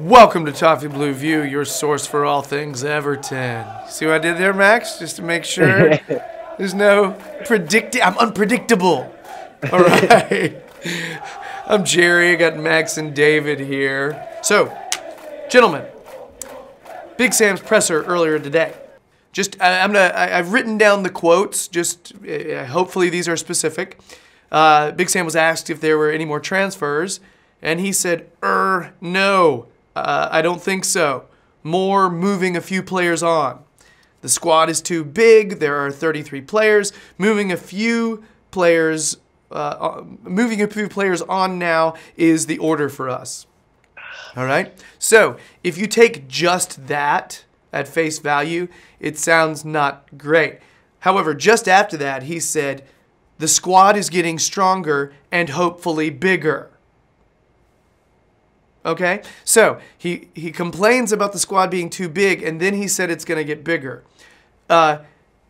Welcome to Toffee Blue View, your source for all things Everton. See what I did there, Max? Just to make sure there's no I'm unpredictable. All right. I'm Gerry. I got Max and David here. So, gentlemen, Big Sam's presser earlier today. I've written down the quotes. Hopefully these are specific. Big Sam was asked if there were any more transfers, and he said, no. I don't think so. More moving a few players on. The squad is too big. There are 33 players. Moving a few players on now is the order for us. All right? So, if you take just that at face value, it sounds not great. However, just after that, he said, the squad is getting stronger and hopefully bigger. Okay, so he complains about the squad being too big, and then he said it's going to get bigger.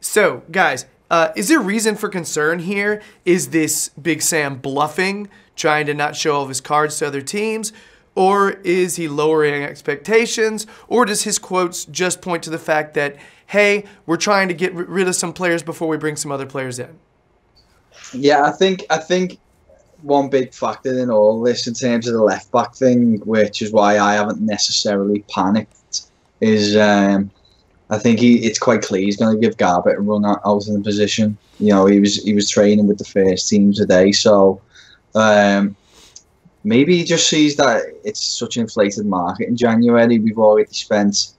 So, guys, is there reason for concern here? Is this Big Sam bluffing, trying to not show all of his cards to other teams? Or is he lowering expectations? Or does his quotes just point to the fact that, hey, we're trying to get rid of some players before we bring some other players in? Yeah, I think one big factor in all this in terms of the left back thing, which is why I haven't necessarily panicked, is I think it's quite clear he's going to give Garbutt a run out in the position. You know, he was training with the first team today, so maybe he just sees that it's such an inflated market in January. We've already spent,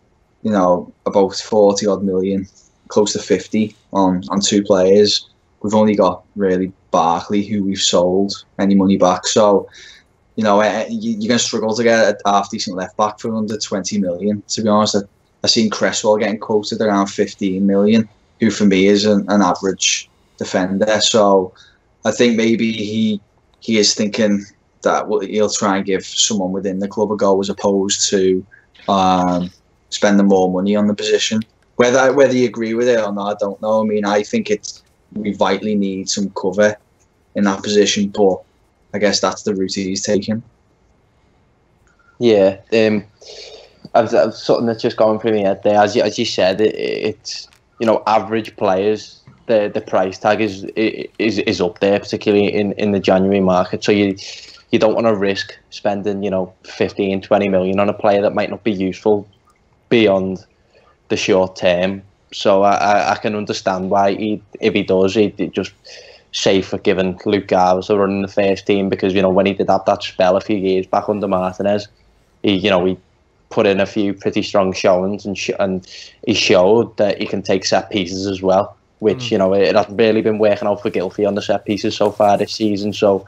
about 40 odd million, close to 50 on two players. We've only got really Barkley, who we've sold any money back. So, you're going to struggle to get a half-decent left-back for under 20 million, to be honest. I've seen Cresswell getting quoted around 15 million, who for me is an average defender. So, I think maybe he is thinking that he'll try and give someone within the club a go as opposed to spending more money on the position. Whether you agree with it or not, I don't know. I mean, I think we vitally need some cover in that position, but I guess that's the route he's taking. Yeah, I've something that's just going through my head there. As you said, it's average players. The price tag is up there, particularly in the January market. So you don't want to risk spending 15, 20 million on a player that might not be useful beyond the short term. So I can understand why if he does, he'd just safe for giving Luke Garbutt a run in the first team, because when he did have that spell a few years back under Martinez, he put in a few pretty strong showings and he showed that he can take set pieces as well, which it hasn't really been working out for Gylfi on the set pieces so far this season. So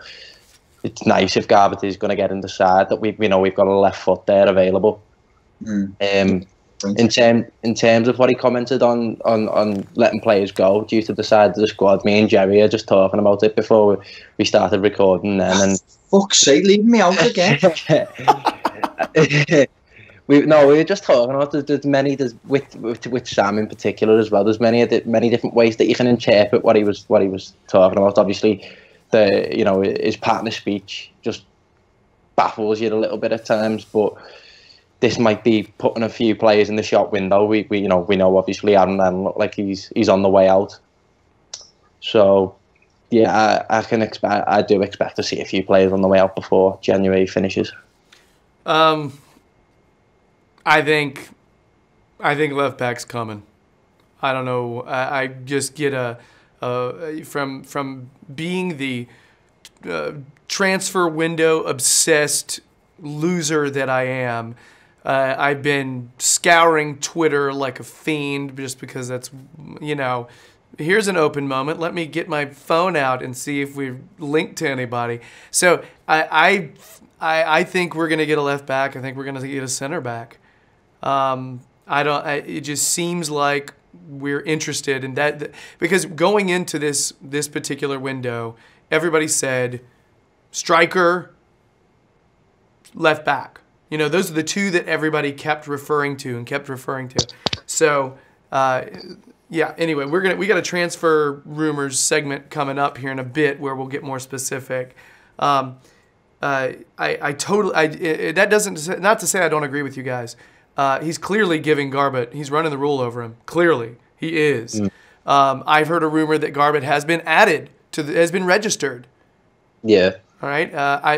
it's nice if Garbutt is going to get in the side that we've got a left foot there available. In terms of what he commented on letting players go due to the side of the squad, me and Gerry are just talking about it before we started recording then. And fuck's sake, leave me out again. we were just talking about with Sam in particular as well. There's many different ways that you can interpret what he was talking about. Obviously, his partner speech just baffles you a little bit at times, but this might be putting a few players in the shop window. We know obviously Aaron look like he's on the way out. So yeah, I do expect to see a few players on the way out before January finishes. I think left back's coming. I don't know. I just get from being the transfer window obsessed loser that I am. I've been scouring Twitter like a fiend just because that's, here's an open moment. Let me get my phone out and see if we've linked to anybody. So I think we're going to get a left back. I think we're going to get a center back. It just seems like we're interested in that because going into this particular window, everybody said striker, left back. Those are the two that everybody kept referring to. So, yeah. Anyway, we got a transfer rumors segment coming up here in a bit where we'll get more specific. I totally, that doesn't, not to say I don't agree with you guys. He's clearly giving Garbutt, he's running the rule over him. Clearly, he is. I've heard a rumor that Garbutt has been added has been registered. Yeah. All right.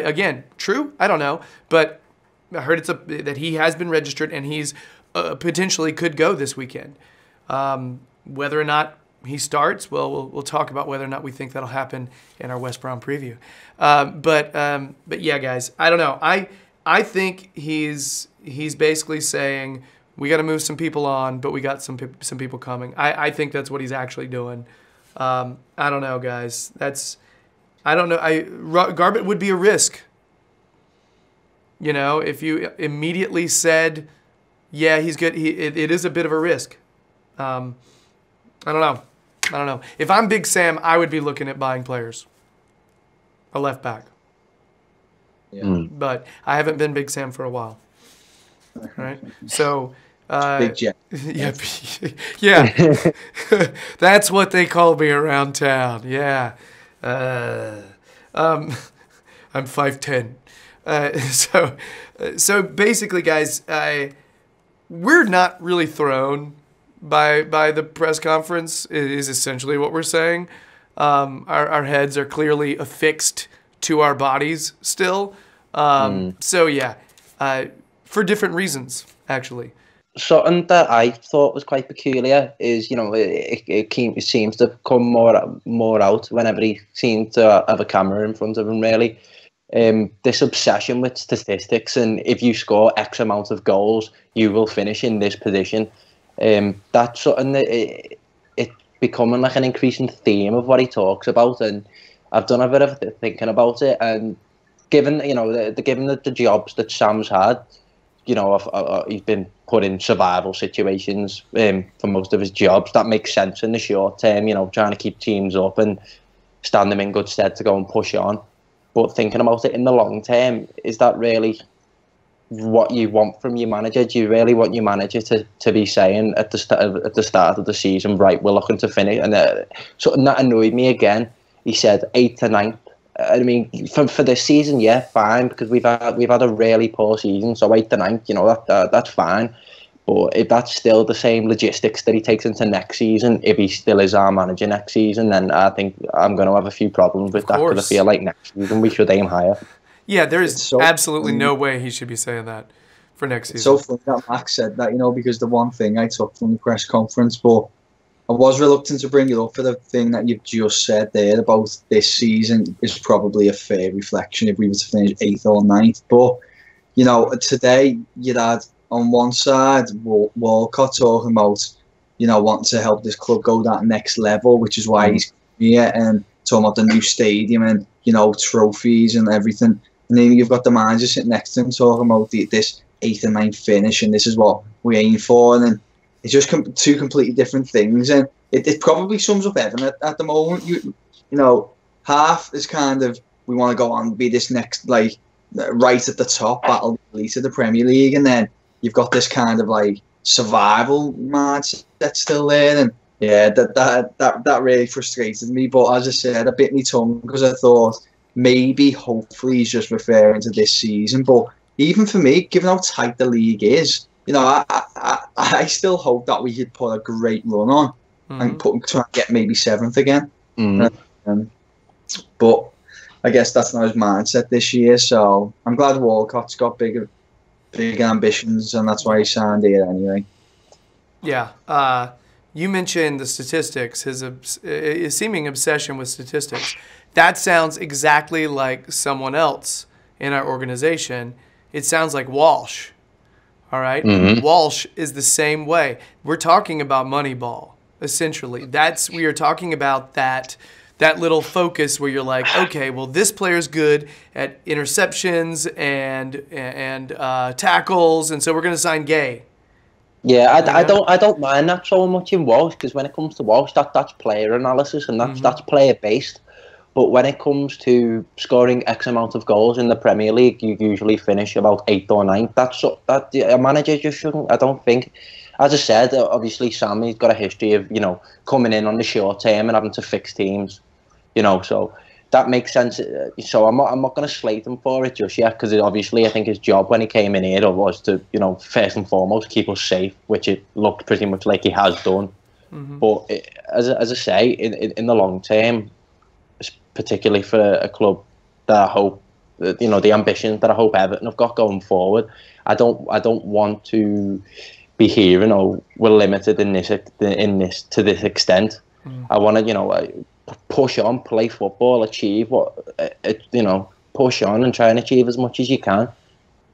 Again, true? I don't know, but I heard that he has been registered and he's potentially could go this weekend. Whether or not he starts, well, we'll talk about whether or not we think that'll happen in our West Brom preview. But yeah, guys, I don't know. I think he's basically saying we got to move some people on, but we got some people coming. I think that's what he's actually doing. I don't know, guys. I don't know. Garbutt would be a risk. You know, if you immediately said, yeah, he's good, it is a bit of a risk. I don't know. If I'm Big Sam, I would be looking at buying players. A left back. Yeah. But I haven't been Big Sam for a while. All right? So... Big Jet. Yeah. That's what they call me around town. Yeah. I'm 5'10". So basically, guys, we're not really thrown by the press conference. Is essentially what we're saying. Our heads are clearly affixed to our bodies still. So yeah, for different reasons, actually. Something that I thought was quite peculiar is, you know, it seems to come more out whenever he seems to have a camera in front of him, really. This obsession with statistics, and if you score X amount of goals, you will finish in this position. That's something that it's becoming like an increasing theme of what he talks about, and I've done a bit of thinking about it. And given, you know, given the jobs that Sam's had, you know, he's been put in survival situations for most of his jobs. That makes sense in the short term, you know, trying to keep teams up and stand them in good stead to go and push on. But thinking about it in the long term, is that really what you want from your manager? Do you really want your manager to be saying at the start of the season, right, we're looking to finish? And something that annoyed me again, he said 8th to 9th. I mean, for this season, yeah, fine, because we've had a really poor season, so 8th to 9th, you know, that's fine. But if that's still the same logistics that he takes into next season, if he still is our manager next season, then I think I'm going to have a few problems with that, because I feel like next season we should aim higher. Yeah, there is absolutely no way he should be saying that for next season. It's so funny that Max said that, you know, because the one thing I took from the press conference, but I was reluctant to bring it up for the thing that you've just said there about this season is probably a fair reflection if we were to finish 8th or 9th. But, you know, today you'd had on one side Walcott talking about, you know, wanting to help this club go that next level, which is why he's here, and talking about the new stadium and, you know, trophies and everything. And then you've got the manager sitting next to him talking about this 8th and 9th finish, and this is what we aim for. And then it's just two completely different things, and it probably sums up Everton at the moment. You know, half is kind of, we want to go on and be this next, like, right at the top, battle elite of the Premier League, and then you've got this kind of like survival mindset still there, and yeah, that really frustrated me. But as I said, I bit my tongue because I thought maybe, hopefully, he's just referring to this season. But even for me, given how tight the league is, you know, I still hope that we could put a great run on and try and get maybe 7th again. But I guess that's not his mindset this year. So I'm glad Walcott's got big ambitions, and that's why he signed here anyway. Yeah. You mentioned the statistics, his seeming obsession with statistics. That sounds exactly like someone else in our organization. It sounds like Walsh. All right? Walsh is the same way. We're talking about Moneyball, essentially. We are talking about that little focus where you're like, okay, well, this player's good at interceptions and tackles, and so we're going to sign Gay. Yeah, I don't mind that so much in Walsh, because when it comes to Walsh, that's player analysis, and that's player based. But when it comes to scoring X amount of goals in the Premier League, you usually finish about 8th or 9th. That a manager just shouldn't. I don't think. As I said, obviously Sammy's got a history of, you know, coming in on the short term and having to fix teams, you know. So that makes sense. So I'm not going to slate him for it just yet, because obviously I think his job when he came in here was to, first and foremost keep us safe, which it looked pretty much like he has done. But as I say, in the long term, particularly for a club that I hope, the ambition that I hope Everton have got going forward, I don't want to be hearing, we're limited in this to this extent. I want to, push on, play football, achieve push on and try and achieve as much as you can.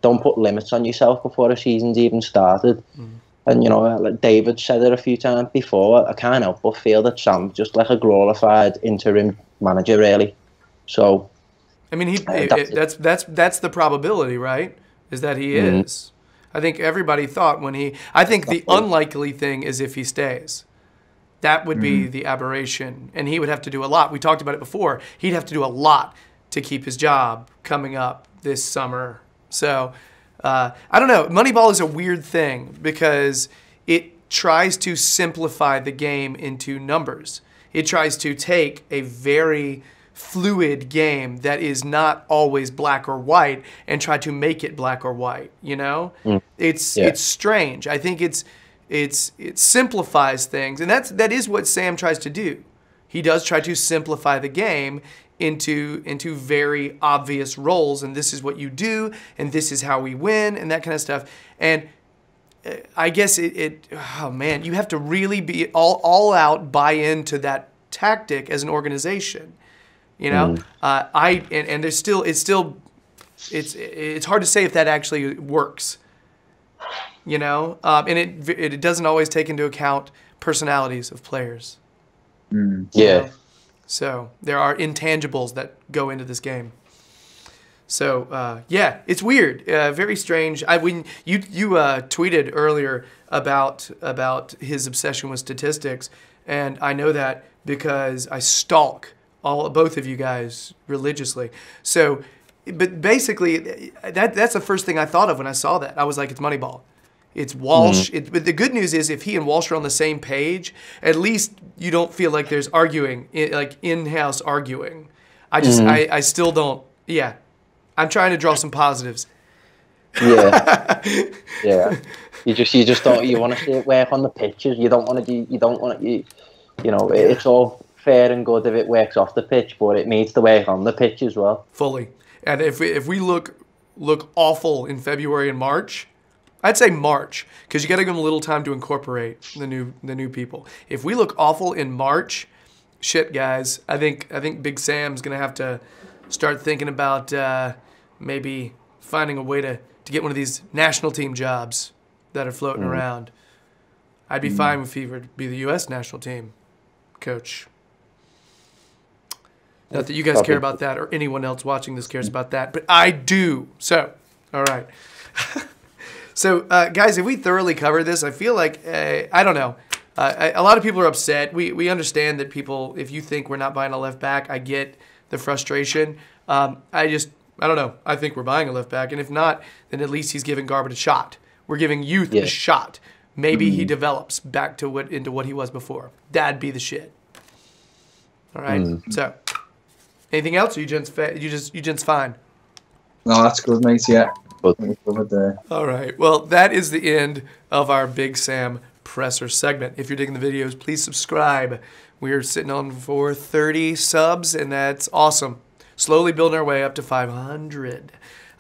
Don't put limits on yourself before a season's even started. And like David said it a few times before, I can't help but feel that Sam's just like a glorified interim manager, really. So, I mean, that's the probability, right? Is that he is. I think everybody thought I think the unlikely thing is if he stays. That would be the aberration, and he would have to do a lot. We talked about it before. He'd have to do a lot to keep his job coming up this summer. So, I don't know. Moneyball is a weird thing because it tries to simplify the game into numbers. It tries to take a very fluid game that is not always black or white and try to make it black or white. It's strange. I think it simplifies things, and that is what Sam tries to do. He does try to simplify the game into very obvious roles, and this is what you do, and this is how we win, and that kind of stuff. And I guess oh man, you have to really be all out, buy into that tactic as an organization. And there's still it's hard to say if that actually works. And it doesn't always take into account personalities of players. So there are intangibles that go into this game. So it's weird, very strange. When you tweeted earlier about his obsession with statistics, and I know that because I stalk both of you guys religiously. So, but basically, that's the first thing I thought of when I saw that. I was like, it's Moneyball. It's Walsh. But the good news is if he and Walsh are on the same page, at least you don't feel like there's arguing, like in-house arguing. I still don't. Yeah. I'm trying to draw some positives. Yeah. You just don't. You want to see it work on the pitches. You don't want to do. You don't want to. It's all fair and good if it works off the pitch, but it needs to work on the pitch as well. Fully. And if we look awful in February and March, I'd say March, because you got to give them a little time to incorporate the new people. If we look awful in March, shit, guys, I think Big Sam's gonna have to start thinking about maybe finding a way to get one of these national team jobs that are floating around. I'd be fine if he were to be the U.S. national team coach. Not that you guys care about that or anyone else watching this cares about that, but I do. So, all right. So, guys, if we thoroughly cover this, I feel like, I don't know. A lot of people are upset. We understand that people, if you think we're not buying a left back, I get the frustration. I don't know. I think we're buying a left back. And if not, then at least he's giving Garbutt a shot. We're giving youth a shot. Maybe he develops back into what he was before. That'd be the shit. All right? So, anything else? Or you gents fine? No, that's good, mate. Yeah. All right. Well, that is the end of our Big Sam presser segment. If you're digging the videos, please subscribe. We're sitting on 430 subs, and that's awesome. Slowly building our way up to 500.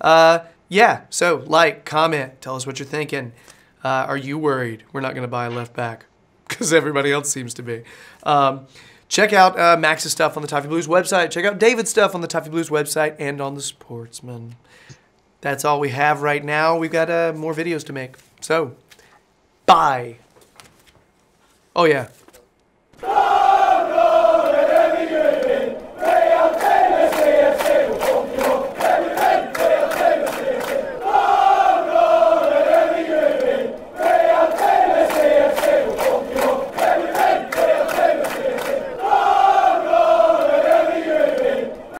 So like, comment, tell us what you're thinking. Are you worried we're not going to buy a left back? Because everybody else seems to be. Check out Max's stuff on the Toffee Blues website. Check out David's stuff on the Toffee Blues website and on the Sportsman. That's all we have right now. We've got more videos to make. So, bye. Oh, yeah.